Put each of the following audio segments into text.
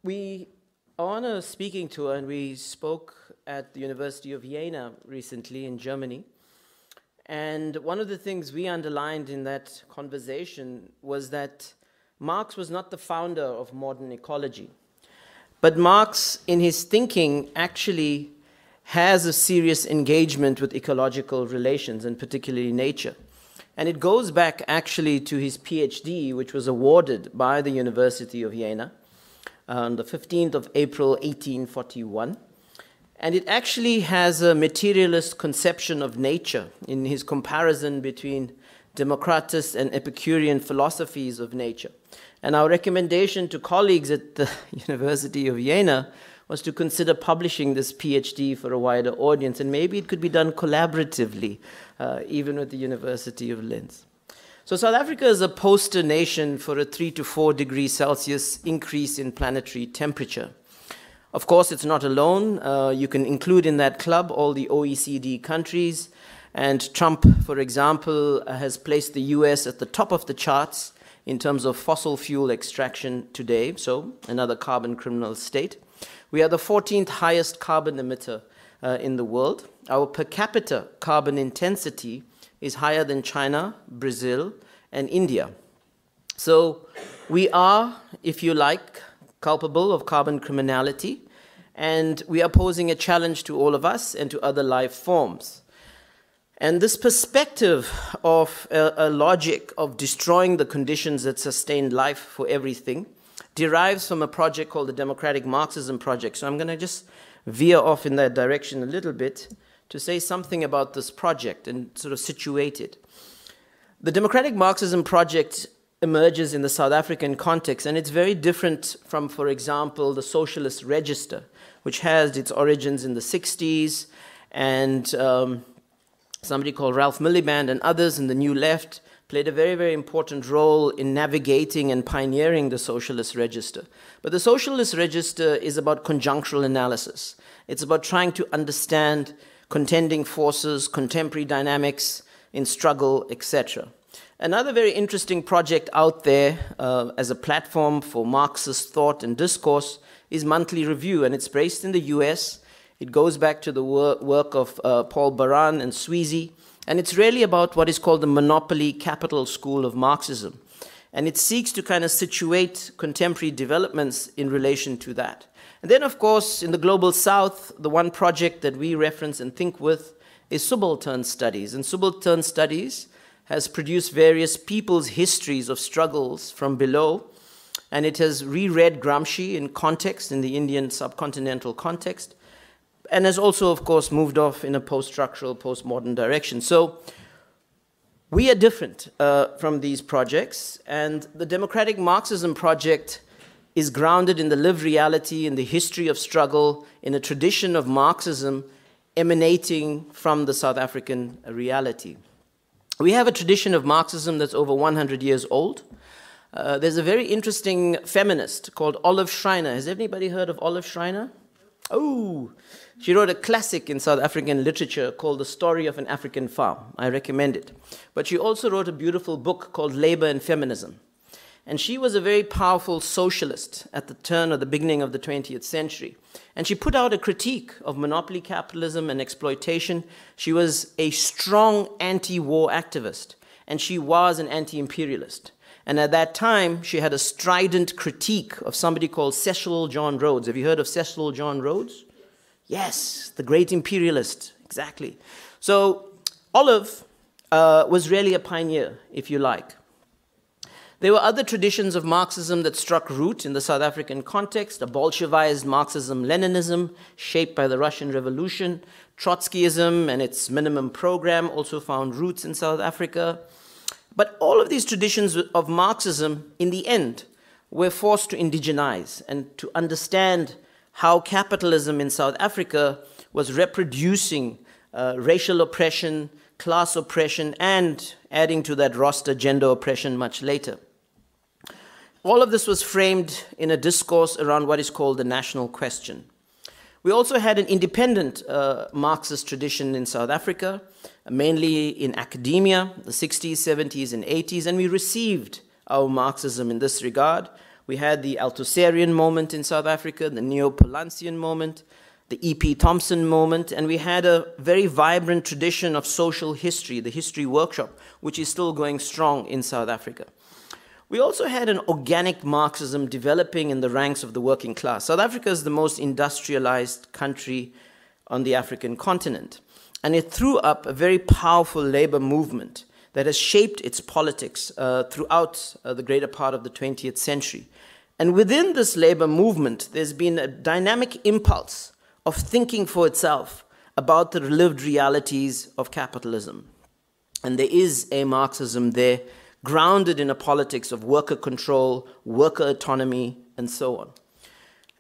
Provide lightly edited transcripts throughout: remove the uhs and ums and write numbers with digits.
We are on a speaking tour, and we spoke at the University of Jena recently in Germany. And one of the things we underlined in that conversation was that Marx was not the founder of modern ecology. But Marx, in his thinking, actually has a serious engagement with ecological relations, and particularly nature. And it goes back actually to his PhD, which was awarded by the University of Jena on the 15th of April, 1841. And it actually has a materialist conception of nature in his comparison between Democritus and Epicurean philosophies of nature. And our recommendation to colleagues at the University of Jena was to consider publishing this PhD for a wider audience, and maybe it could be done collaboratively, even with the University of Linz. So South Africa is a poster nation for a 3 to 4 degrees Celsius increase in planetary temperature. Of course, it's not alone. You can include in that club all the OECD countries, and Trump, for example, has placed the US at the top of the charts in terms of fossil fuel extraction today, so another carbon criminal state. We are the 14th highest carbon emitter in the world. Our per capita carbon intensity is higher than China, Brazil, and India. So we are, if you like, culpable of carbon criminality, and we are posing a challenge to all of us and to other life forms. And this perspective of a logic of destroying the conditions that sustain life for everything derives from a project called the Democratic Marxism Project. So I'm going to just veer off in that direction a little bit to say something about this project and sort of situate it. The Democratic Marxism Project emerges in the South African context, and it's very different from, for example, the Socialist Register, which has its origins in the 60s, and somebody called Ralph Miliband and others in the New Left played a very, very important role in navigating and pioneering the Socialist Register. But the Socialist Register is about conjunctural analysis. It's about trying to understand contending forces, contemporary dynamics in struggle, etc. Another very interesting project out there as a platform for Marxist thought and discourse is Monthly Review, and it's based in the US. It goes back to the work of Paul Baran and Sweezy, and it's really about what is called the monopoly capital school of Marxism. And it seeks to kind of situate contemporary developments in relation to that. And then, of course, in the Global South, the one project that we reference and think with is Subaltern Studies. And Subaltern Studies has produced various people's histories of struggles from below, and it has reread Gramsci in context, in the Indian subcontinental context, and has also, of course, moved off in a post-structural, postmodern direction. So we are different from these projects, and the Democratic Marxism Project is grounded in the lived reality, in the history of struggle, in a tradition of Marxism emanating from the South African reality. We have a tradition of Marxism that's over 100 years old. There's a very interesting feminist called Olive Schreiner. Has anybody heard of Olive Schreiner? Oh, she wrote a classic in South African literature called The Story of an African Farm. I recommend it. But she also wrote a beautiful book called Labor and Feminism. And she was a very powerful socialist at the turn or the beginning of the 20th century. And she put out a critique of monopoly capitalism and exploitation. She was a strong anti-war activist, and she was an anti-imperialist. And at that time, she had a strident critique of somebody called Cecil John Rhodes. Have you heard of Cecil John Rhodes? Yes, the great imperialist, exactly. So Olive was really a pioneer, if you like. There were other traditions of Marxism that struck root in the South African context: a Bolshevized Marxism-Leninism shaped by the Russian Revolution. Trotskyism and its minimum program also found roots in South Africa. But all of these traditions of Marxism, in the end, were forced to indigenize and to understand how capitalism in South Africa was reproducing racial oppression, class oppression, and adding to that roster, gender oppression much later. All of this was framed in a discourse around what is called the national question. We also had an independent Marxist tradition in South Africa, mainly in academia, the 60s, 70s, and 80s, and we received our Marxism in this regard. We had the Althusserian moment in South Africa, the Neo-Polancian moment, the E.P. Thompson moment, and we had a very vibrant tradition of social history, the history workshop, which is still going strong in South Africa. We also had an organic Marxism developing in the ranks of the working class. South Africa is the most industrialized country on the African continent, and it threw up a very powerful labor movement that has shaped its politics throughout the greater part of the 20th century. And within this labor movement, there's been a dynamic impulse of thinking for itself about the lived realities of capitalism. And there is a Marxism there, grounded in a politics of worker control, worker autonomy, and so on.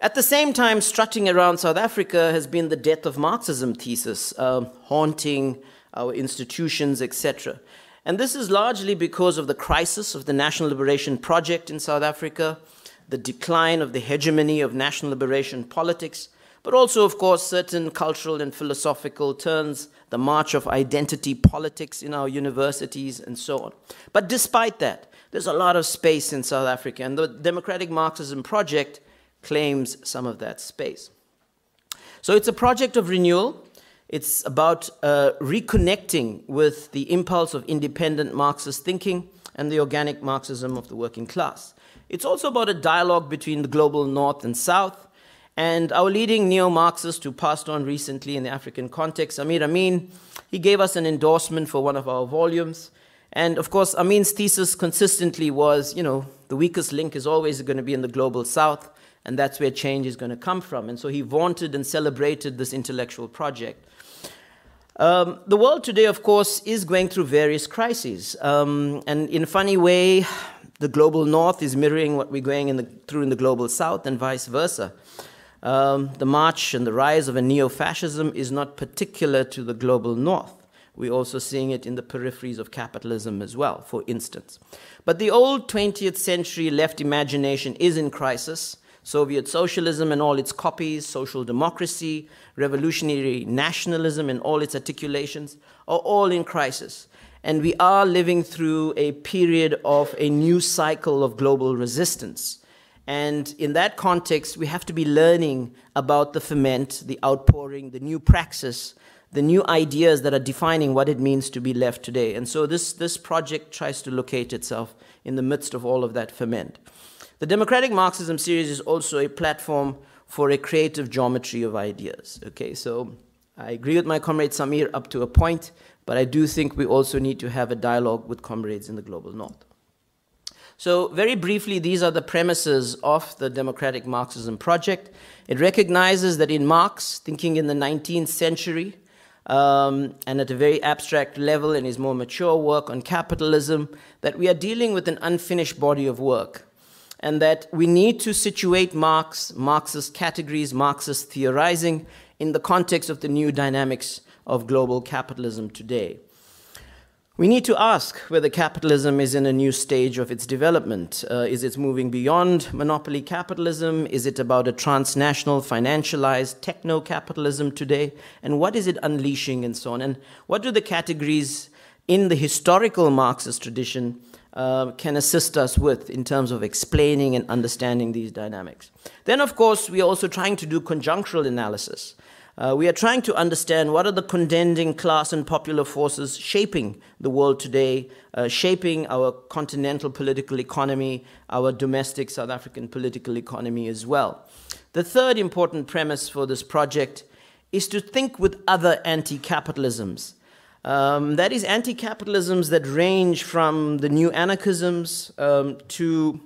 At the same time, strutting around South Africa has been the death of Marxism thesis, haunting our institutions, etc. And this is largely because of the crisis of the national liberation project in South Africa, the decline of the hegemony of national liberation politics, but also, of course, certain cultural and philosophical turns, the march of identity politics in our universities, and so on. But despite that, there's a lot of space in South Africa, and the Democratic Marxism Project claims some of that space. So it's a project of renewal. It's about reconnecting with the impulse of independent Marxist thinking and the organic Marxism of the working class. It's also about a dialogue between the global North and South. And our leading neo-Marxist who passed on recently in the African context, Amir Amin, he gave us an endorsement for one of our volumes. And of course, Amin's thesis consistently was, the weakest link is always going to be in the global South, and that's where change is going to come from. And so he vaunted and celebrated this intellectual project. The world today, of course, is going through various crises. And in a funny way, the global North is mirroring what we're going through in the global South and vice versa. The march and the rise of a neo-fascism is not particular to the global North. We're also seeing it in the peripheries of capitalism as well, for instance. But the old 20th century left imagination is in crisis. Soviet socialism and all its copies, social democracy, revolutionary nationalism and all its articulations are all in crisis. And we are living through a period of a new cycle of global resistance. And in that context, we have to be learning about the ferment, the outpouring, the new praxis, the new ideas that are defining what it means to be left today. And so this project tries to locate itself in the midst of all of that ferment. The Democratic Marxism series is also a platform for a creative geometry of ideas. Okay, so I agree with my comrade Samir up to a point, but I do think we also need to have a dialogue with comrades in the global North. So very briefly, these are the premises of the Democratic Marxism project. It recognizes that in Marx, thinking in the 19th century, and at a very abstract level in his more mature work on capitalism, that we are dealing with an unfinished body of work, and that we need to situate Marx, Marxist categories, Marxist theorizing in the context of the new dynamics of global capitalism today. We need to ask whether capitalism is in a new stage of its development. Is it moving beyond monopoly capitalism? Is it about a transnational, financialized techno-capitalism today? And what is it unleashing and so on? And what do the categories in the historical Marxist tradition can assist us with in terms of explaining and understanding these dynamics? Then, of course, we are also trying to do conjunctural analysis. We are trying to understand what are the contending class and popular forces shaping the world today, shaping our continental political economy, our domestic South African political economy as well. The third important premise for this project is to think with other anti-capitalisms. That is anti-capitalisms that range from the new anarchisms to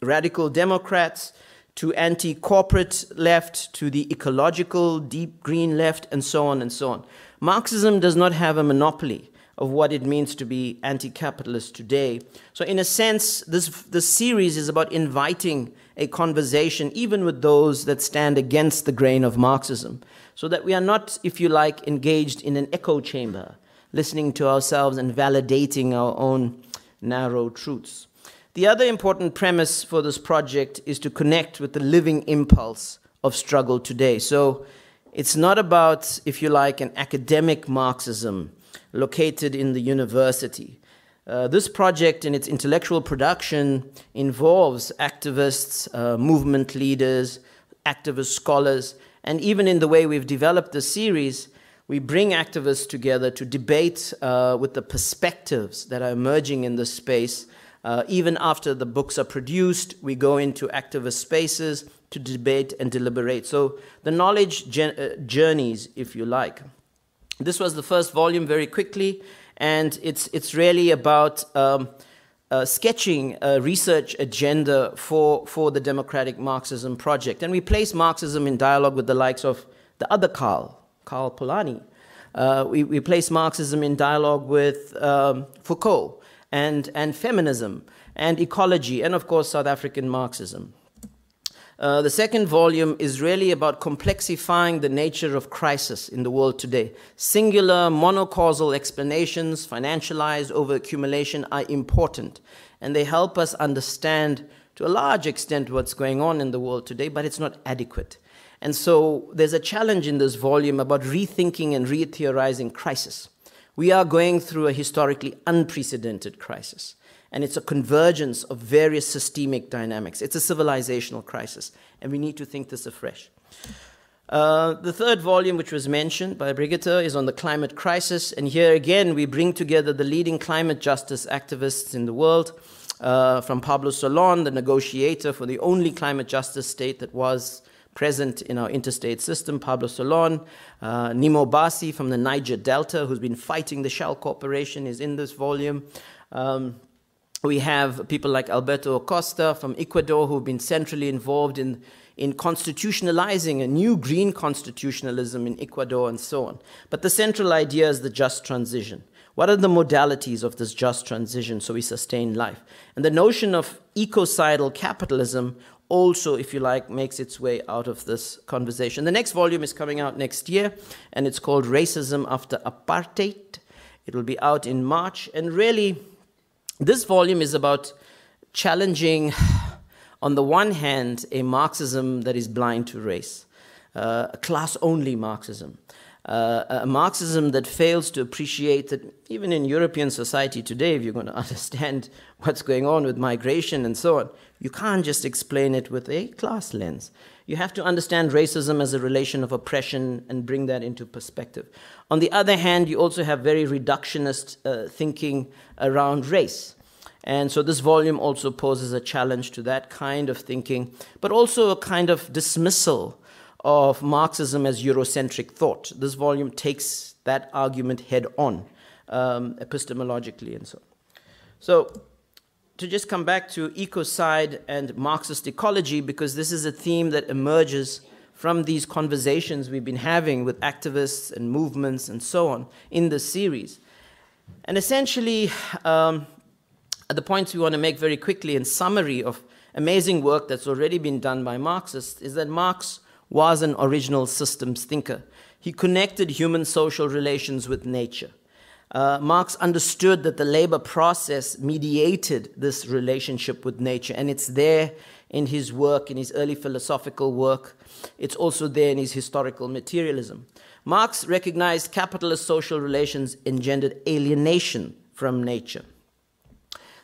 radical Democrats, to anti-corporate left, to the ecological deep green left, and so on and so on. Marxism does not have a monopoly of what it means to be anti-capitalist today. So in a sense, this series is about inviting a conversation even with those that stand against the grain of Marxism, so that we are not, if you like, engaged in an echo chamber, listening to ourselves and validating our own narrow truths. The other important premise for this project is to connect with the living impulse of struggle today. So it's not about, if you like, an academic Marxism located in the university. This project in its intellectual production involves activists, movement leaders, activist scholars, and even in the way we've developed the series, we bring activists together to debate with the perspectives that are emerging in this space. Even after the books are produced, we go into activist spaces to debate and deliberate. So the knowledge journeys, if you like. This was the first volume very quickly, and it's really about sketching a research agenda for the democratic Marxism project. And we place Marxism in dialogue with the likes of the other Karl Polanyi. We place Marxism in dialogue with Foucault and feminism and ecology and, of course, South African Marxism. The second volume is really about complexifying the nature of crisis in the world today. Singular, monocausal explanations, financialized overaccumulation, are important, and they help us understand to a large extent what's going on in the world today, but it's not adequate. And so there's a challenge in this volume about rethinking and re-theorizing crisis. We are going through a historically unprecedented crisis. And it's a convergence of various systemic dynamics. It's a civilizational crisis, and we need to think this afresh. The third volume, which was mentioned by Brigitte, is on the climate crisis. And here again, we bring together the leading climate justice activists in the world, from Pablo Solon, the negotiator for the only climate justice state that was present in our interstate system, Pablo Solon, Nimo Basi from the Niger Delta, who's been fighting the Shell Corporation, is in this volume. We have people like Alberto Acosta from Ecuador, who've been centrally involved in constitutionalizing a new green constitutionalism in Ecuador and so on. But the central idea is the just transition. What are the modalities of this just transition so we sustain life? And the notion of ecocidal capitalism also, if you like, makes its way out of this conversation. The next volume is coming out next year, and it's called Racism After Apartheid. It will be out in March, and really, this volume is about challenging, on the one hand, a Marxism that is blind to race, a class-only Marxism, a Marxism that fails to appreciate that even in European society today, if you're going to understand what's going on with migration and so on, you can't just explain it with a class lens. You have to understand racism as a relation of oppression and bring that into perspective. On the other hand, you also have very reductionist thinking around race. And so this volume also poses a challenge to that kind of thinking, but also a kind of dismissal of Marxism as Eurocentric thought. This volume takes that argument head on, epistemologically and so on. So to just come back to ecocide and Marxist ecology, because this is a theme that emerges from these conversations we've been having with activists and movements and so on in this series. And essentially, the points we want to make very quickly in summary of amazing work that's already been done by Marxists is that Marx was an original systems thinker. He connected human social relations with nature. Marx understood that the labor process mediated this relationship with nature, and it's there in his work, in his early philosophical work. It's also there in his historical materialism. Marx recognized capitalist social relations engendered alienation from nature.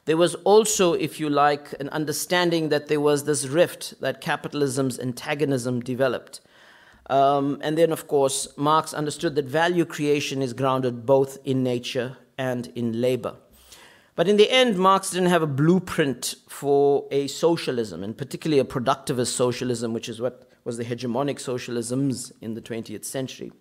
There was also, if you like, an understanding that there was this rift that capitalism's antagonism developed. And then, of course, Marx understood that value creation is grounded both in nature and in labor. But in the end, Marx didn't have a blueprint for a socialism, and particularly a productivist socialism, which is what was the hegemonic socialisms in the 20th century.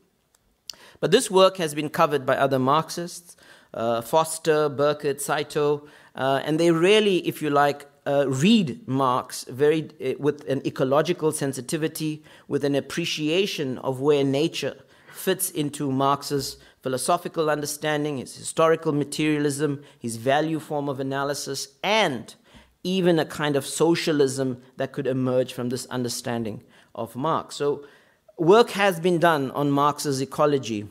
But this work has been covered by other Marxists, Foster, Burkett, Saito, and they really, if you like, read Marx with an ecological sensitivity, with an appreciation of where nature fits into Marx's philosophical understanding, his historical materialism, his value form of analysis, and even a kind of socialism that could emerge from this understanding of Marx. So work has been done on Marx's ecology,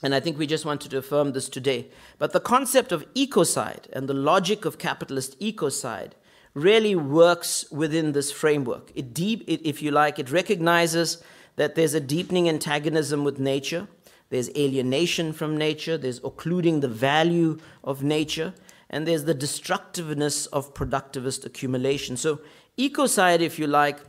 and I think we just wanted to affirm this today. But the concept of ecocide and the logic of capitalist ecocide really works within this framework. If you like, it recognizes that there's a deepening antagonism with nature, there's alienation from nature, there's occluding the value of nature, and there's the destructiveness of productivist accumulation. So ecocide, if you like,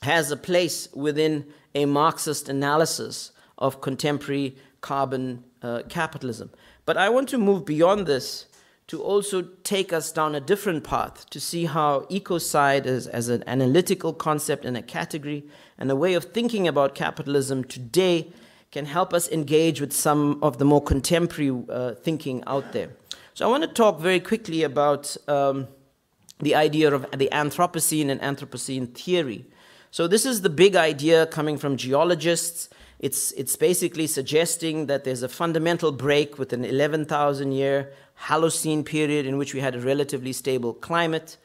has a place within a Marxist analysis of contemporary carbon capitalism. But I want to move beyond this to also take us down a different path, to see how ecocide as an analytical concept and a category and a way of thinking about capitalism today can help us engage with some of the more contemporary thinking out there. So I want to talk very quickly about the idea of the Anthropocene and Anthropocene theory. So this is the big idea coming from geologists. It's basically suggesting that there's a fundamental break with an 11,000-year Holocene period in which we had a relatively stable climate,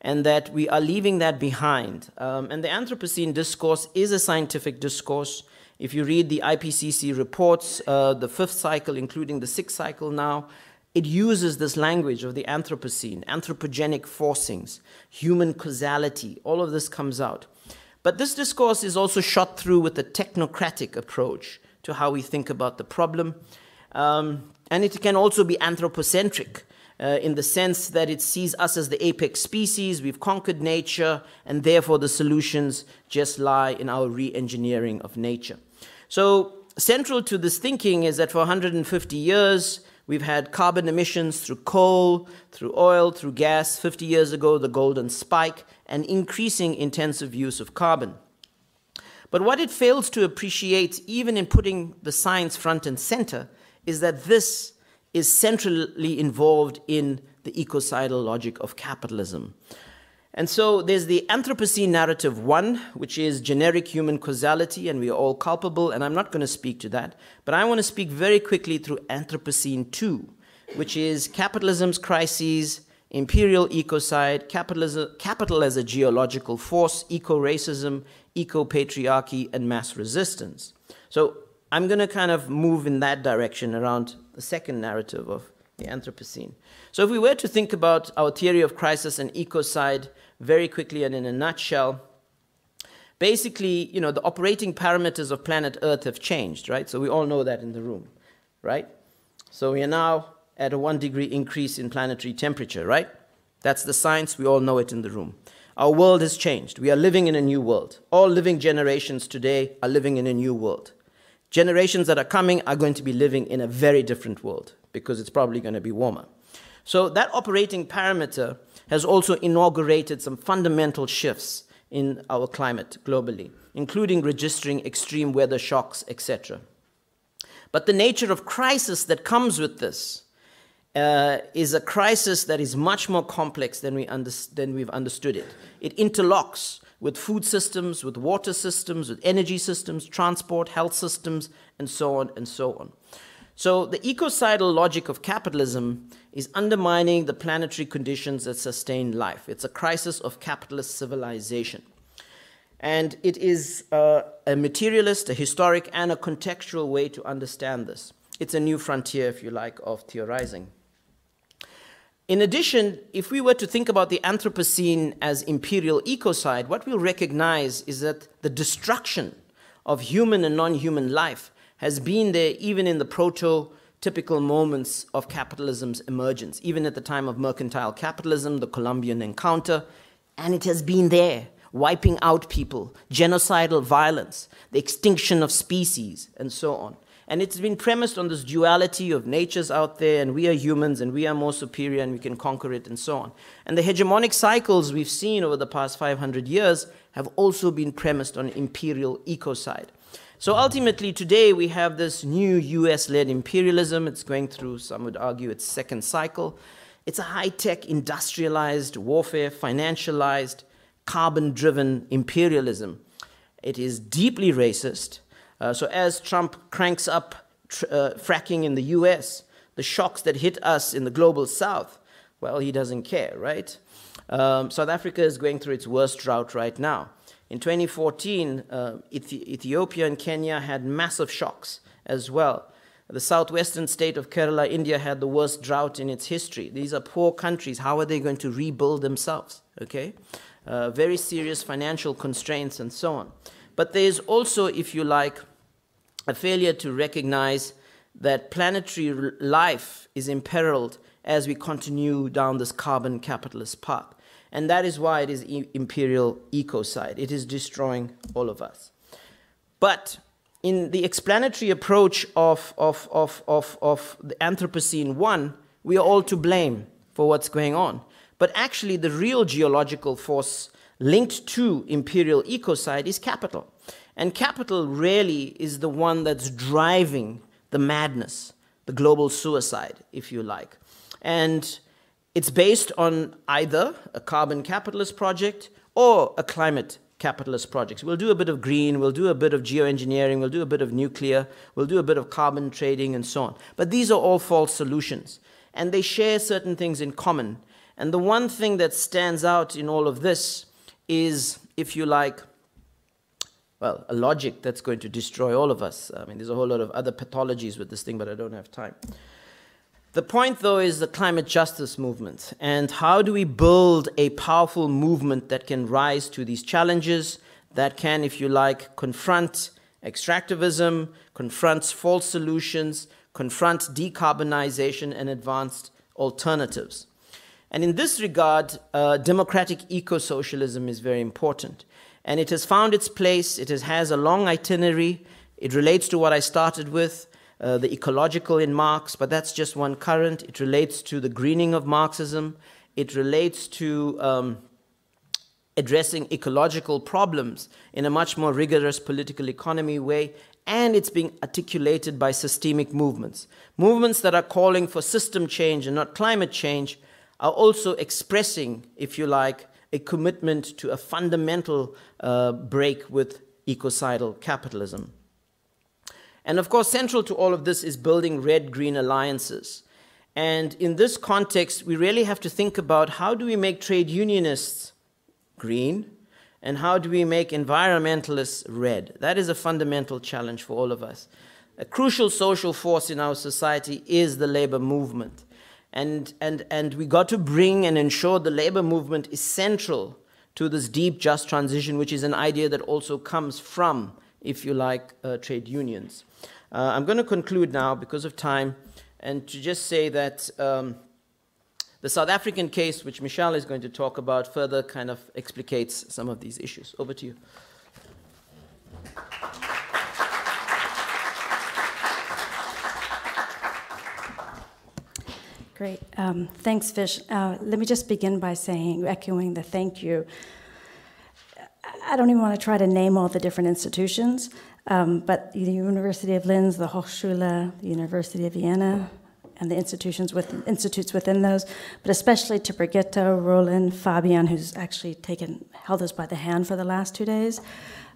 and that we are leaving that behind. And the Anthropocene discourse is a scientific discourse. If you read the IPCC reports, the 5th cycle, including the 6th cycle now, it uses this language of the Anthropocene, anthropogenic forcings, human causality, all of this comes out. But this discourse is also shot through with a technocratic approach to how we think about the problem. And it can also be anthropocentric in the sense that it sees us as the apex species, we've conquered nature, and therefore the solutions just lie in our re-engineering of nature. So central to this thinking is that for 150 years, we've had carbon emissions through coal, through oil, through gas. 50 years ago, the golden spike, and increasing intensive use of carbon. But what it fails to appreciate, even in putting the science front and center, is that this is centrally involved in the ecocidal logic of capitalism. And so there's the Anthropocene narrative 1, which is generic human causality, and we are all culpable, and I'm not going to speak to that, but I want to speak very quickly through Anthropocene 2, which is capitalism's crises, imperial ecocide, capital as a geological force, eco-racism, eco-patriarchy, and mass resistance. So I'm going to kind of move in that direction around the second narrative of the Anthropocene. So if we were to think about our theory of crisis and ecocide very quickly and in a nutshell, basically, you know, the operating parameters of planet Earth have changed, right? So we all know that in the room, right? So we are now at a 1-degree increase in planetary temperature, right? That's the science, we all know it in the room. Our world has changed. We are living in a new world. All living generations today are living in a new world. Generations that are coming are going to be living in a very different world because it's probably going to be warmer. So that operating parameter has also inaugurated some fundamental shifts in our climate globally, including registering extreme weather shocks, etc. But the nature of crisis that comes with this is a crisis that is much more complex than we've understood it. It interlocks with food systems, with water systems, with energy systems, transport, health systems, and so on and so on. So the ecocidal logic of capitalism is undermining the planetary conditions that sustain life. It's a crisis of capitalist civilization. And it is a materialist, a historic, and a contextual way to understand this. It's a new frontier, if you like, of theorizing. In addition, if we were to think about the Anthropocene as imperial ecocide, what we'll recognize is that the destruction of human and non-human life has been there even in the prototypical moments of capitalism's emergence, even at the time of mercantile capitalism, the Columbian encounter, and it has been there, wiping out people, genocidal violence, the extinction of species, and so on. And it's been premised on this duality of nature's out there, and we are humans, and we are more superior, and we can conquer it, and so on. And the hegemonic cycles we've seen over the past 500 years have also been premised on imperial ecocide. So ultimately, today, we have this new US-led imperialism. It's going through, some would argue, its second cycle. It's a high-tech, industrialized warfare, financialized, carbon-driven imperialism. It is deeply racist. So as Trump cranks up fracking in the US, the shocks that hit us in the global south, well, he doesn't care, right? South Africa is going through its worst drought right now. In 2014, Ethiopia and Kenya had massive shocks as well. The southwestern state of Kerala, India, had the worst drought in its history. These are poor countries. How are they going to rebuild themselves? Okay? Very serious financial constraints and so on. But there's also, if you like, a failure to recognize that planetary life is imperiled as we continue down this carbon capitalist path. And that is why it is imperial ecocide. It is destroying all of us. But in the explanatory approach of the Anthropocene 1, we are all to blame for what's going on. But actually, the real geological force linked to imperial ecocide is capital. And capital really is the one that's driving the madness, the global suicide, if you like. And it's based on either a carbon capitalist project or a climate capitalist project. We'll do a bit of green, we'll do a bit of geoengineering, we'll do a bit of nuclear, we'll do a bit of carbon trading and so on. But these are all false solutions. And they share certain things in common. And the one thing that stands out in all of this is, if you like, well, a logic that's going to destroy all of us. I mean, there's a whole lot of other pathologies with this thing, but I don't have time. The point, though, is the climate justice movement. And how do we build a powerful movement that can rise to these challenges, that can, if you like, confront extractivism, confronts false solutions, confront decarbonization and advanced alternatives. And in this regard, democratic eco-socialism is very important. And it has found its place. It has a long itinerary. It relates to what I started with, the ecological in Marx, but that's just one current. It relates to the greening of Marxism. It relates to addressing ecological problems in a much more rigorous political economy way, and it's being articulated by systemic movements. Movements that are calling for system change and not climate change are also expressing, if you like, a commitment to a fundamental break with ecocidal capitalism. And of course, central to all of this is building red-green alliances. And in this context, we really have to think about how do we make trade unionists green, and how do we make environmentalists red? That is a fundamental challenge for all of us. A crucial social force in our society is the labor movement. And we got to bring and ensure the labor movement is central to this deep just transition, which is an idea that also comes from, if you like, trade unions. I'm going to conclude now because of time, and to just say that the South African case, which Michelle is going to talk about, further kind of explicates some of these issues. Over to you. Great. Thanks, Vish. Let me just begin by saying, echoing the thank you. I don't even want to try to name all the different institutions, but the University of Linz, the Hochschule, the University of Vienna, and the institutes within those, but especially to Brigitte, Roland, Fabian, who's actually held us by the hand for the last 2 days,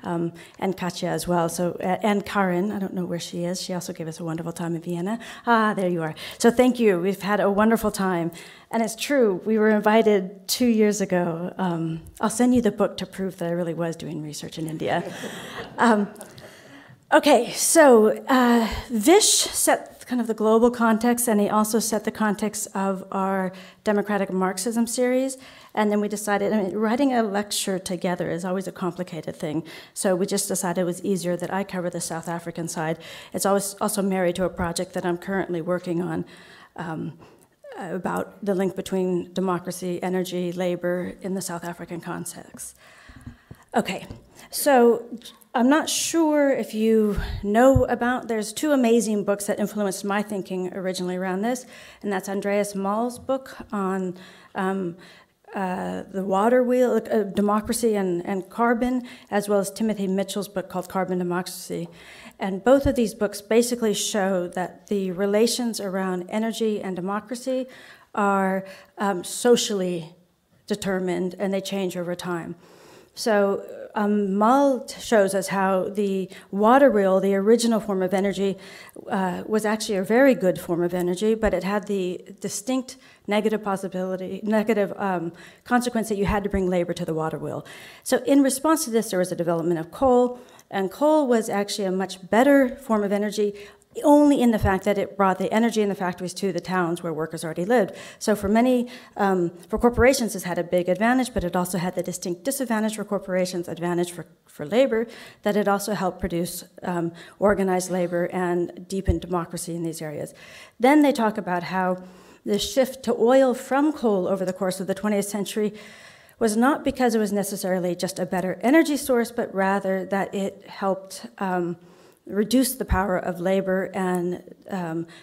and Katja as well. So, and Karin, I don't know where she is. She also gave us a wonderful time in Vienna. Ah, there you are. So thank you. We've had a wonderful time. And it's true, we were invited 2 years ago. I'll send you the book to prove that I really was doing research in India. Okay, so Vish set kind of the global context, and he also set the context of our democratic Marxism series. And then we decided, I mean, writing a lecture together is always a complicated thing. So we just decided it was easier that I cover the South African side. It's always also married to a project that I'm currently working on about the link between democracy, energy, labor in the South African context. Okay, so I'm not sure if you know about, there's 2 amazing books that influenced my thinking originally around this, and that's Andreas Mal's book on the water wheel, democracy and carbon, as well as Timothy Mitchell's book called Carbon Democracy. And both of these books basically show that the relations around energy and democracy are socially determined, and they change over time. So Mal shows us how the water wheel, the original form of energy, was actually a very good form of energy, but it had the distinct negative consequence that you had to bring labor to the water wheel. So in response to this, there was a development of coal, and coal was actually a much better form of energy, only in the fact that it brought the energy in the factories to the towns where workers already lived. So for many, for corporations, this had a big advantage, but it also had the distinct disadvantage for corporations, advantage for labor, that it also helped produce organized labor and deepen democracy in these areas. Then they talk about how The shift to oil from coal over the course of the 20th century was not because it was necessarily just a better energy source, but rather that it helped reduce the power of labor and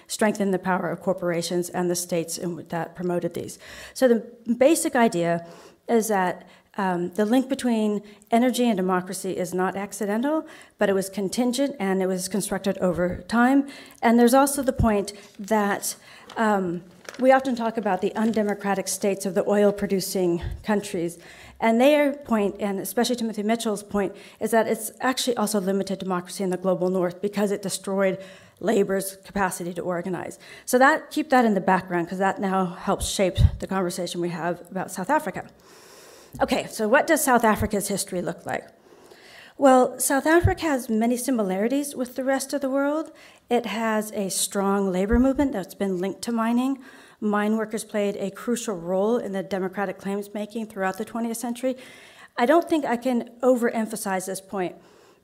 strengthen the power of corporations and the states that promoted these. So the basic idea is that the link between energy and democracy is not accidental, but it was contingent and it was constructed over time. And there's also the point that we often talk about the undemocratic states of the oil-producing countries. And their point, and especially Timothy Mitchell's point, is that it's actually also limited democracy in the global north because it destroyed labor's capacity to organize. So keep that in the background, because that now helps shape the conversation we have about South Africa. Okay, so what does South Africa's history look like? Well, South Africa has many similarities with the rest of the world. It has a strong labor movement that's been linked to mining. Mine workers played a crucial role in the democratic claims making throughout the 20th century. I don't think I can overemphasize this point.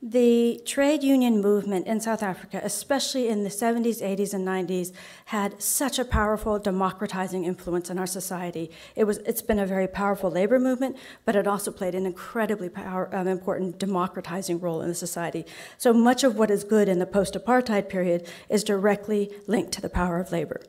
The trade union movement in South Africa, especially in the 70s, 80s, and 90s, had such a powerful democratizing influence in our society. It's been a very powerful labor movement, but it also played an incredibly important democratizing role in the society. So much of what is good in the post-apartheid period is directly linked to the power of labor.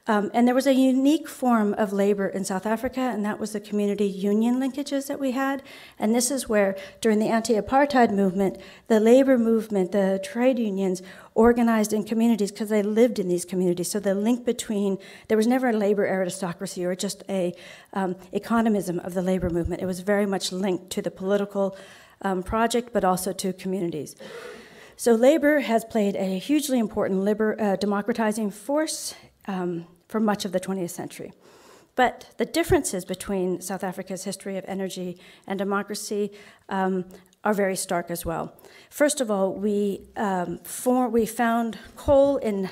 And there was a unique form of labor in South Africa, and that was the community union linkages that we had. And this is where, during the anti-apartheid movement, the labor movement, the trade unions, organized in communities because they lived in these communities. So the link between, there was never a labor aristocracy or just a economism of the labor movement. It was very much linked to the political project, but also to communities. So labor has played a hugely important democratizing force for much of the 20th century. But the differences between South Africa's history of energy and democracy are very stark as well. First of all, we found coal in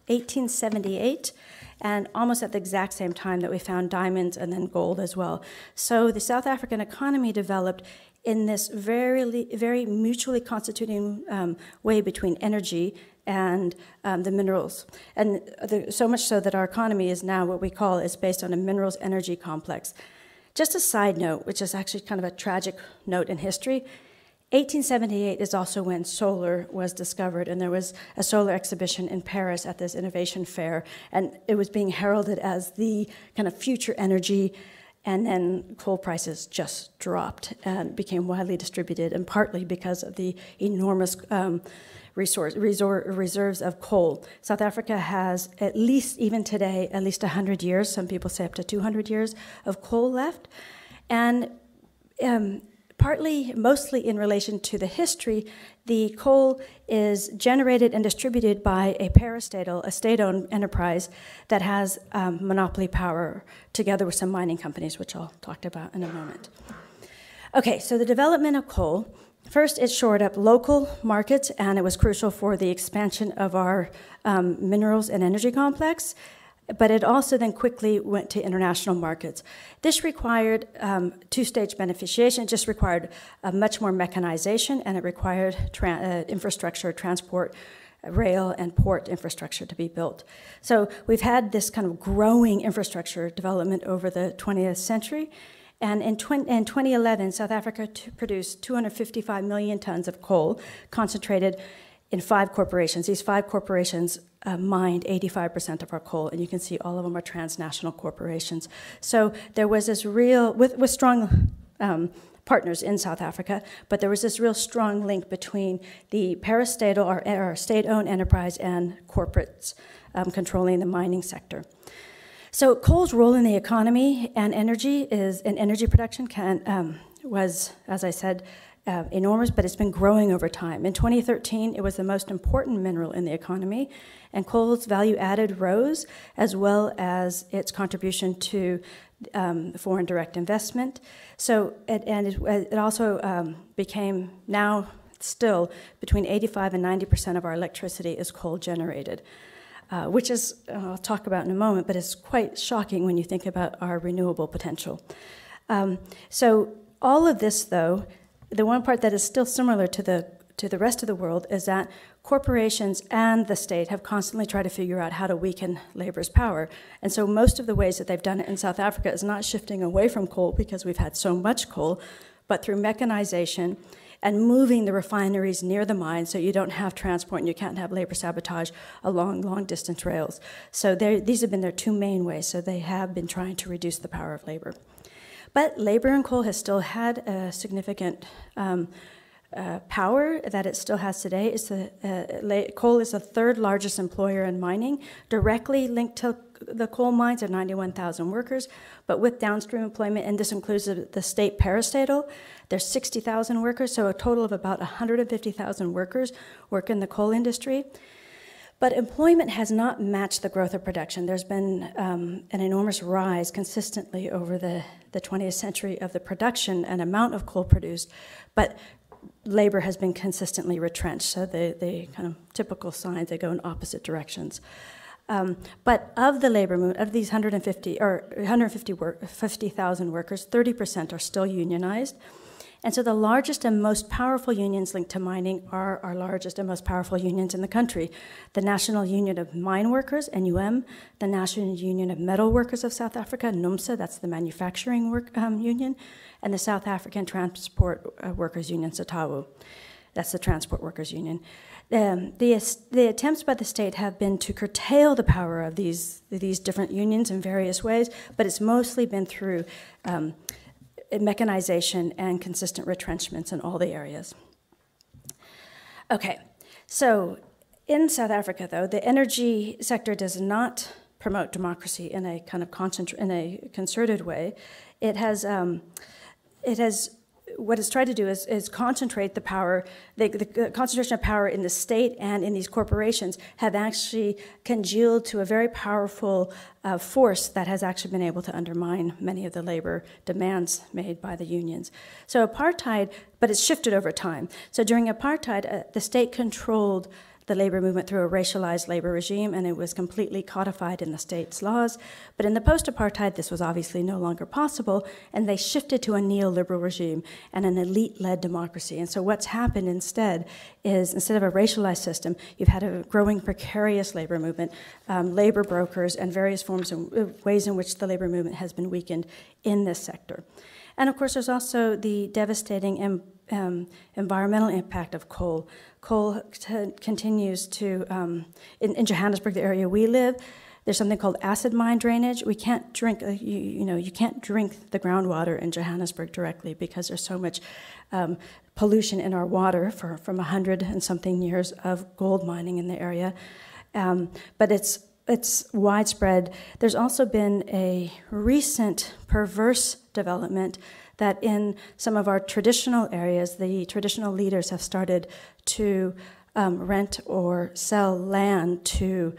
1878, and almost at the exact same time that we found diamonds and then gold as well. So the South African economy developed in this very mutually constituting way between energy and the minerals. And so much so that our economy is now what we call is based on a minerals energy complex. Just a side note, which is actually kind of a tragic note in history, 1878 is also when solar was discovered, and there was a solar exhibition in Paris at this innovation fair, and it was being heralded as the kind of future energy, and then coal prices just dropped and became widely distributed, and partly because of the enormous reserves of coal. South Africa has at least, even today, at least 100 years, some people say up to 200 years, of coal left. And mostly in relation to the history, the coal is generated and distributed by a parastatal, a state-owned enterprise that has monopoly power together with some mining companies, which I'll talk about in a moment. Okay, so the development of coal. First, it shored up local markets, and it was crucial for the expansion of our minerals and energy complex, but it also then quickly went to international markets. This required two-stage beneficiation. It just required much more mechanization, and it required infrastructure, transport, rail and port infrastructure to be built. So we've had this kind of growing infrastructure development over the 20th century. And in 2011, South Africa produced 255 million tons of coal concentrated in 5 corporations. These 5 corporations mined 85% of our coal, and you can see all of them are transnational corporations. So there was this real, with strong partners in South Africa, but there was this real strong link between the parastatal, or state-owned enterprise, and corporates controlling the mining sector. So coal's role in the economy and energy production was, as I said, enormous, but it's been growing over time. In 2013, it was the most important mineral in the economy, and coal's value added rose, as well as its contribution to foreign direct investment. So, it also became now still between 85 and 90% of our electricity is coal generated. Which is, I'll talk about in a moment, but it's quite shocking when you think about our renewable potential. So all of this, though, the one part that is still similar to the to the rest of the world is that corporations and the state have constantly tried to figure out how to weaken labor's power. And so most of the ways that they've done it in South Africa is not shifting away from coal because we've had so much coal, but through mechanization and moving the refineries near the mine so you don't have transport and you can't have labor sabotage along long-distance rails. So these have been their two main ways. So they have been trying to reduce the power of labor. But labor in coal has still had a significant power that it still has today. Coal is the third largest employer in mining, directly linked to the coal mines are 91,000 workers, but with downstream employment, and this includes the state parastatal, there's 60,000 workers, so a total of about 150,000 workers work in the coal industry. But employment has not matched the growth of production. There's been an enormous rise consistently over the 20th century of the production and amount of coal produced, but labor has been consistently retrenched, so the kind of typical signs, they go in opposite directions. But of the labor movement, of these 150,000 workers, 30% are still unionized. And so the largest and most powerful unions linked to mining are our largest and most powerful unions in the country. The National Union of Mine Workers, NUM, the National Union of Metal Workers of South Africa, NUMSA, that's the manufacturing union, and the South African Transport Workers Union, SATAWU, that's the Transport Workers Union. The attempts by the state have been to curtail the power of these different unions in various ways, but it's mostly been through mechanization and consistent retrenchments in all the areas. Okay, so in South Africa, though, the energy sector does not promote democracy in a kind of concerted way. It has what it's tried to do is concentrate the power, the concentration of power in the state and in these corporations have actually congealed to a very powerful force that has actually been able to undermine many of the labor demands made by the unions. So apartheid, but it's shifted over time. So during apartheid, the state controlled the labor movement through a racialized labor regime, and it was completely codified in the state's laws. But in the post-apartheid, this was obviously no longer possible, and they shifted to a neoliberal regime and an elite-led democracy. And so what's happened instead is, instead of a racialized system, you've had a growing precarious labor movement, labor brokers, and various forms of ways in which the labor movement has been weakened in this sector. And of course, there's also the devastating environmental impact of coal. Coal continues to, in Johannesburg, the area we live, there's something called acid mine drainage. We can't drink, you can't drink the groundwater in Johannesburg directly because there's so much pollution in our water from 100 and something years of gold mining in the area. But it's widespread. There's also been a recent perverse development that in some of our traditional areas, the traditional leaders have started to rent or sell land to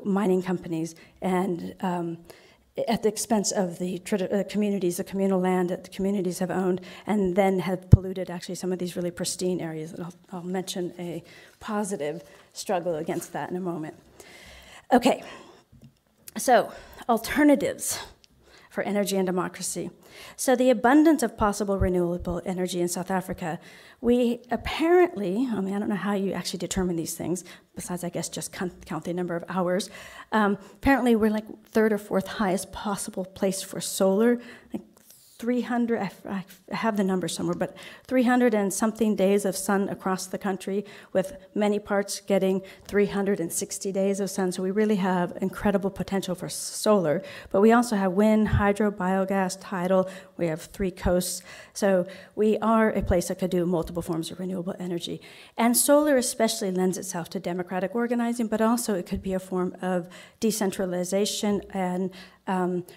mining companies, and at the expense of the communities, the communal land that the communities have owned, and then have polluted actually some of these really pristine areas. And I'll mention a positive struggle against that in a moment. Okay, so alternatives for energy and democracy. So the abundance of possible renewable energy in South Africa, we apparently, I don't know how you actually determine these things, besides I guess just count the number of hours. Apparently we're like third or fourth highest possible place for solar. Like 300, I have the number somewhere, but 300 and something days of sun across the country, with many parts getting 360 days of sun. So we really have incredible potential for solar. But we also have wind, hydro, biogas, tidal. We have 3 coasts. So we are a place that could do multiple forms of renewable energy. And solar especially lends itself to democratic organizing, but also it could be a form of decentralization and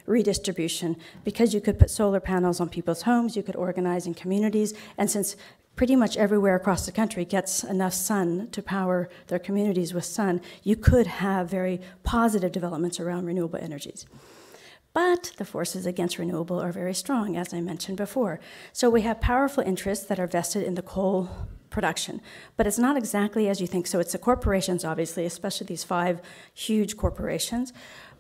redistribution, because you could put solar panels on people's homes, you could organize in communities, and since pretty much everywhere across the country gets enough sun to power their communities with sun, you could have very positive developments around renewable energies. But the forces against renewable are very strong, as I mentioned before. So we have powerful interests that are vested in the coal production, but it's not exactly as you think. So it's the corporations, obviously, especially these 5 huge corporations.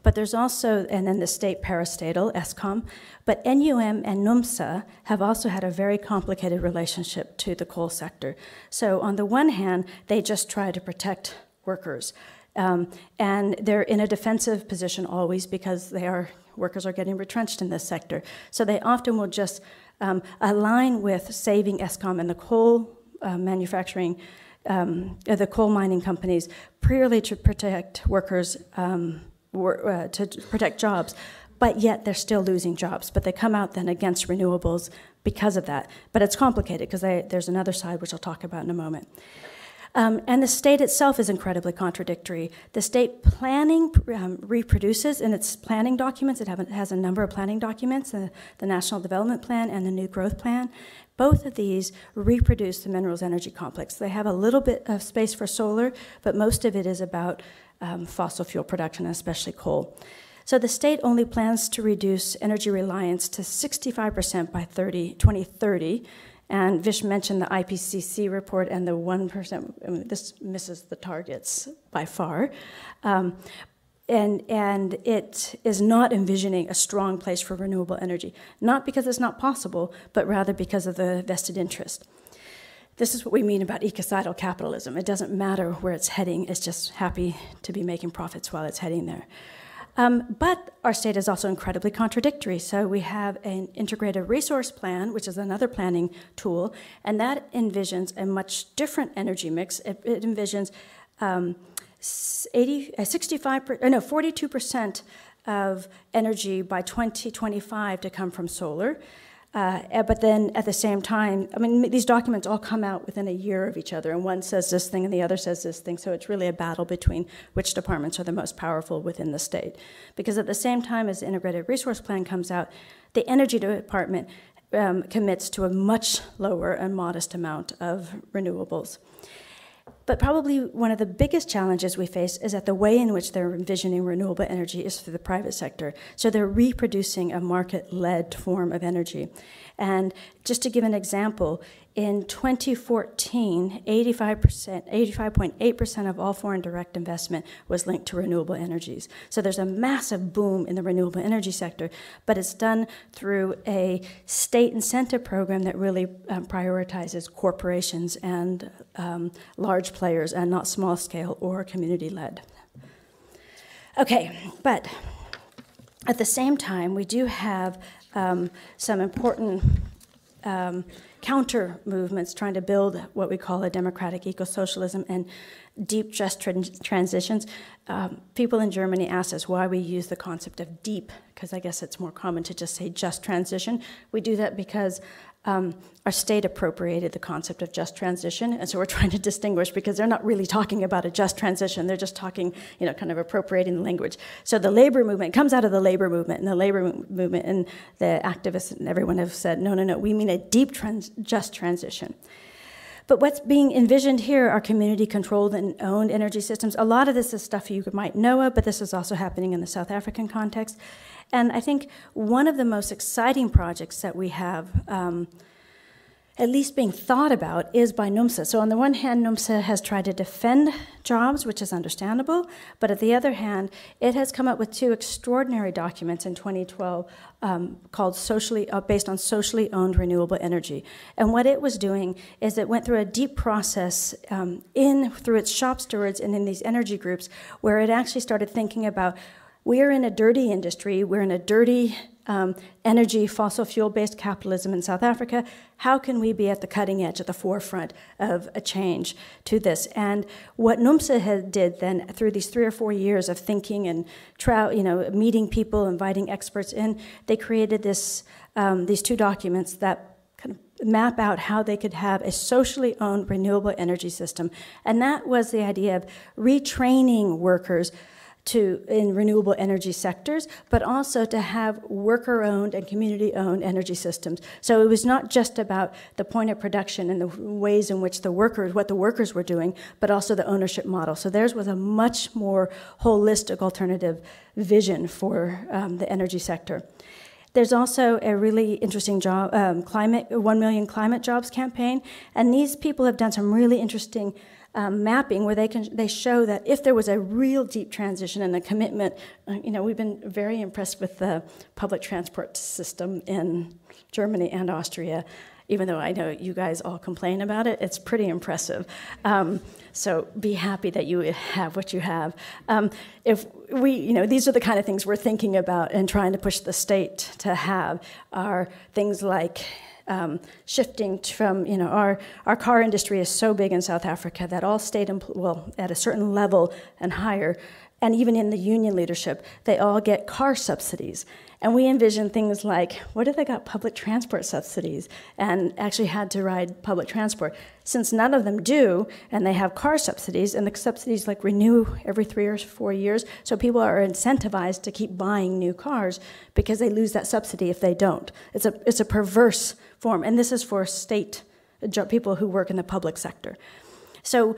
but there's also, and then the state parastatal, Eskom, but NUM and NUMSA have also had a very complicated relationship to the coal sector. So on the one hand, they just try to protect workers. And they're in a defensive position always because workers are getting retrenched in this sector. So they often will just align with saving Eskom and the coal manufacturing, the coal mining companies, purely to protect workers, to protect jobs. But yet they're still losing jobs. But they come out then against renewables because of that. But it's complicated because there's another side which I'll talk about in a moment. And the state itself is incredibly contradictory. The state planning reproduces in its planning documents, it has a number of planning documents, the National Development Plan and the New Growth Plan. Both of these reproduce the minerals energy complex. They have a little bit of space for solar, but most of it is about fossil fuel production, especially coal. So the state only plans to reduce energy reliance to 65% by 2030. And Vish mentioned the IPCC report and the 1%. I mean, this misses the targets by far. And it is not envisioning a strong place for renewable energy, not because it's not possible, but rather because of the vested interest. This is what we mean about ecocidal capitalism. It doesn't matter where it's heading, it's just happy to be making profits while it's heading there. But our state is also incredibly contradictory. So we have an integrated resource plan, which is another planning tool, and that envisions a much different energy mix. It envisions 42% of energy by 2025 to come from solar. But then at the same time, I mean, these documents all come out within a year of each other, and one says this thing and the other says this thing, so it's really a battle between which departments are the most powerful within the state. Because at the same time as the Integrated Resource Plan comes out, the Energy Department commits to a much lower and modest amount of renewables. But probably one of the biggest challenges we face is that the way in which they're envisioning renewable energy is through the private sector. So they're reproducing a market-led form of energy. And just to give an example, in 2014, 85.8% of all foreign direct investment was linked to renewable energies. So there's a massive boom in the renewable energy sector, but it's done through a state incentive program that really prioritizes corporations and large players and not small scale or community-led. Okay, but at the same time, we do have some important counter movements trying to build what we call a democratic eco-socialism and deep just transitions. People in Germany ask us why we use the concept of deep, because I guess it's more common to just say just transition. We do that because our state appropriated the concept of just transition, and so we're trying to distinguish because they're not really talking about a just transition, they're just talking, you know, kind of appropriating the language. So the labor movement comes out of the labor movement, and the labor movement and the activists and everyone have said, no, we mean a deep just transition. But what's being envisioned here are community-controlled and owned energy systems. A lot of this is stuff you might know of, but this is also happening in the South African context. And I think one of the most exciting projects that we have, at least being thought about, is by NUMSA. So on the one hand, NUMSA has tried to defend jobs, which is understandable, but at the other hand, it has come up with two extraordinary documents in 2012 called based on socially owned renewable energy. And what it was doing is it went through a deep process through its shop stewards and in these energy groups, where it actually started thinking about, we're in a dirty industry, we're in a dirty energy, fossil fuel-based capitalism in South Africa. How can we be at the cutting edge, at the forefront of a change to this? And what NUMSA did then, through these 3 or 4 years of thinking and meeting people, inviting experts in, they created these two documents that kind of map out how they could have a socially owned renewable energy system. And that was the idea of retraining workers in renewable energy sectors, but also to have worker-owned and community-owned energy systems. So it was not just about the point of production and the ways in which what the workers were doing, but also the ownership model. So theirs was a much more holistic alternative vision for the energy sector. There's also a really interesting 1 million climate jobs campaign, and these people have done some really interesting mapping where they show that if there was a real deep transition and a commitment, we've been very impressed with the public transport system in Germany and Austria. Even though I know you guys all complain about it, it's pretty impressive. So be happy that you have what you have. If we, these are the kind of things we're thinking about and trying to push the state to have, are things like shifting from, our car industry is so big in South Africa that all state, at a certain level and higher, and even in the union leadership, they all get car subsidies. And we envision things like, what if they got public transport subsidies and actually had to ride public transport? Since none of them do, and they have car subsidies, and the subsidies renew every 3 or 4 years, so people are incentivized to keep buying new cars because they lose that subsidy if they don't. It's a perverse form, and this is for state people who work in the public sector. So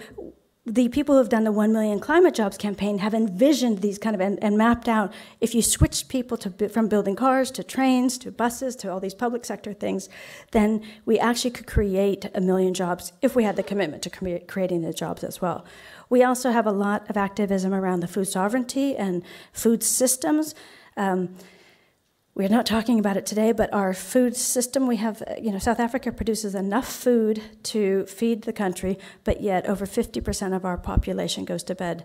the people who have done the 1 Million Climate Jobs campaign have envisioned these and mapped out, if you switch people from building cars to trains to buses to all these public sector things, then we actually could create 1 million jobs if we had the commitment to creating the jobs as well. We also have a lot of activism around the food sovereignty and food systems. We're not talking about it today, but our food system, we have, South Africa produces enough food to feed the country, but yet over 50% of our population goes to bed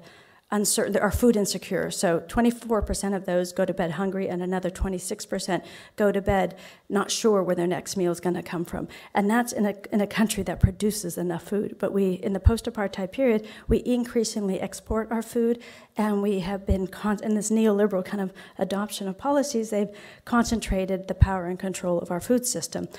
uncertain, are food insecure. So 24% of those go to bed hungry, and another 26% go to bed not sure where their next meal is going to come from. And that's in a country that produces enough food. But in the post-apartheid period, we increasingly export our food, and we have been, in this neoliberal kind of adoption of policies, they've concentrated the power and control of our food system.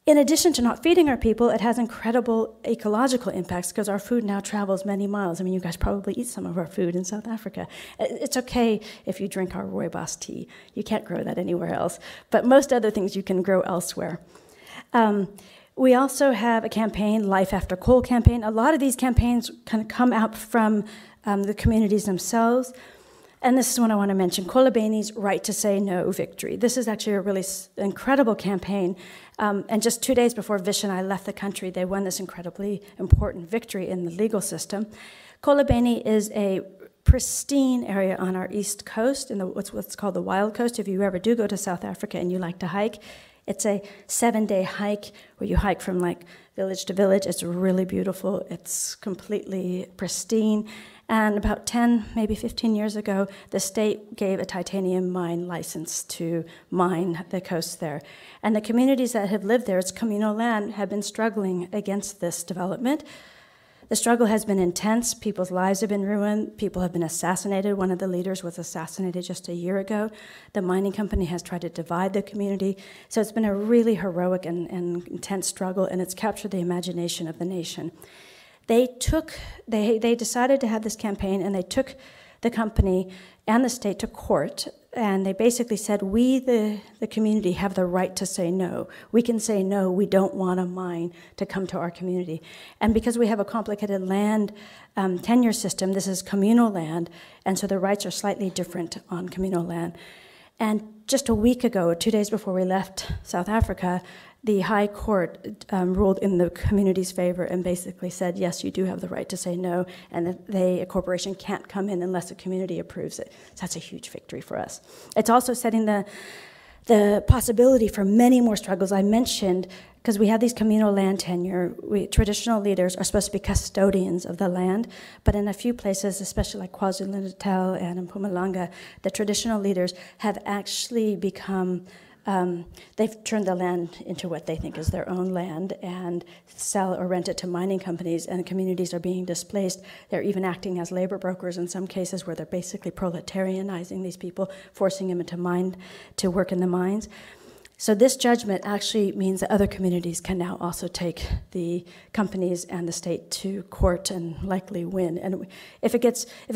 In addition to not feeding our people, it has incredible ecological impacts because our food now travels many miles. I mean, you guys probably eat some of our food in South Africa. It's okay if you drink our rooibos tea. You can't grow that anywhere else. But most other things you can grow elsewhere. We also have a campaign, Life After Coal campaign. A lot of these campaigns kind of come out from the communities themselves. And this is what I want to mention, Kolobeni's Right to Say No victory. This is actually a really incredible campaign. And just 2 days before Vish and I left the country, they won this incredibly important victory in the legal system. Kolobeni is a pristine area on our east coast, in what's called the Wild Coast. If you ever do go to South Africa and you like to hike, it's a 7-day hike where you hike from village to village. It's really beautiful. It's completely pristine. And about 10, maybe 15 years ago, the state gave a titanium mine license to mine the coast there. And the communities that have lived there, it's communal land, have been struggling against this development. The struggle has been intense. People's lives have been ruined. People have been assassinated. One of the leaders was assassinated just a year ago. The mining company has tried to divide the community. So it's been a really heroic and intense struggle, and it's captured the imagination of the nation. They decided to have this campaign, and they took the company and the state to court, and they basically said, we, the community, have the right to say no. We can say no, we don't want a mine to come to our community. And because we have a complicated land tenure system, this is communal land, and so the rights are slightly different on communal land. And just a week ago, or 2 days before we left South Africa, the High Court ruled in the community's favor and basically said, yes, you do have the right to say no, and that a corporation can't come in unless the community approves it. So that's a huge victory for us. It's also setting the possibility for many more struggles. I mentioned, because we have these communal land tenure, traditional leaders are supposed to be custodians of the land, but in a few places, especially like KwaZulu-Natal and in Mpumalanga, the traditional leaders have actually become they've turned the land into what they think is their own land and sell or rent it to mining companies, and communities are being displaced. They're even acting as labor brokers in some cases where they're basically proletarianizing these people, forcing them to work in the mines. So this judgment actually means that other communities can now also take the companies and the state to court and likely win. And if it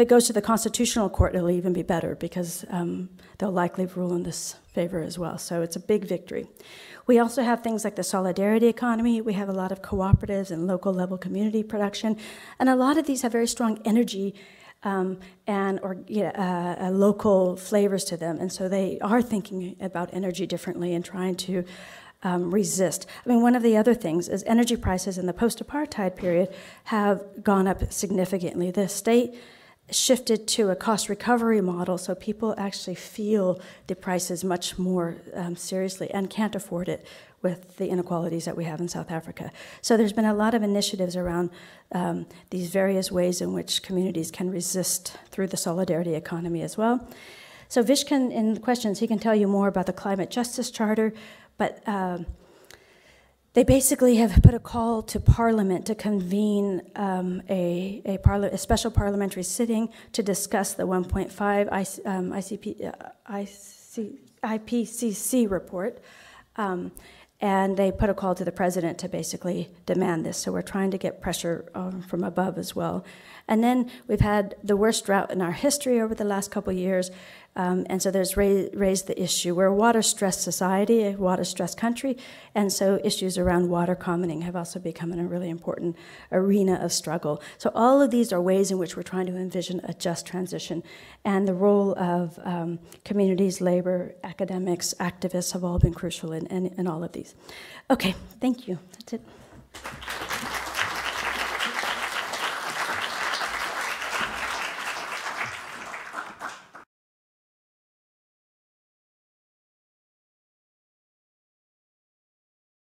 goes to the Constitutional Court, it'll even be better because they'll likely rule in this favor as well. So it's a big victory. We also have things like the solidarity economy. We have a lot of cooperatives and local level community production. And a lot of these have very strong energy local flavors to them. And so they are thinking about energy differently and trying to resist. I mean, one of the other things is energy prices in the post-apartheid period have gone up significantly. The state shifted to a cost recovery model, so people actually feel the prices much more seriously and can't afford it with the inequalities that we have in South Africa. So there's been a lot of initiatives around these various ways in which communities can resist through the solidarity economy as well. So Vish can, in questions, he can tell you more about the Climate Justice Charter, but they basically have put a call to Parliament to convene a special parliamentary sitting to discuss the 1.5 IPCC report. And they put a call to the president to basically demand this. So we're trying to get pressure from above as well. And then we've had the worst drought in our history over the last couple of years. And so there's raised the issue. We're a water-stressed society, a water-stressed country, and so issues around water commoning have also become a really important arena of struggle. So all of these are ways in which we're trying to envision a just transition, and the role of communities, labor, academics, activists have all been crucial in all of these. Okay, thank you. That's it.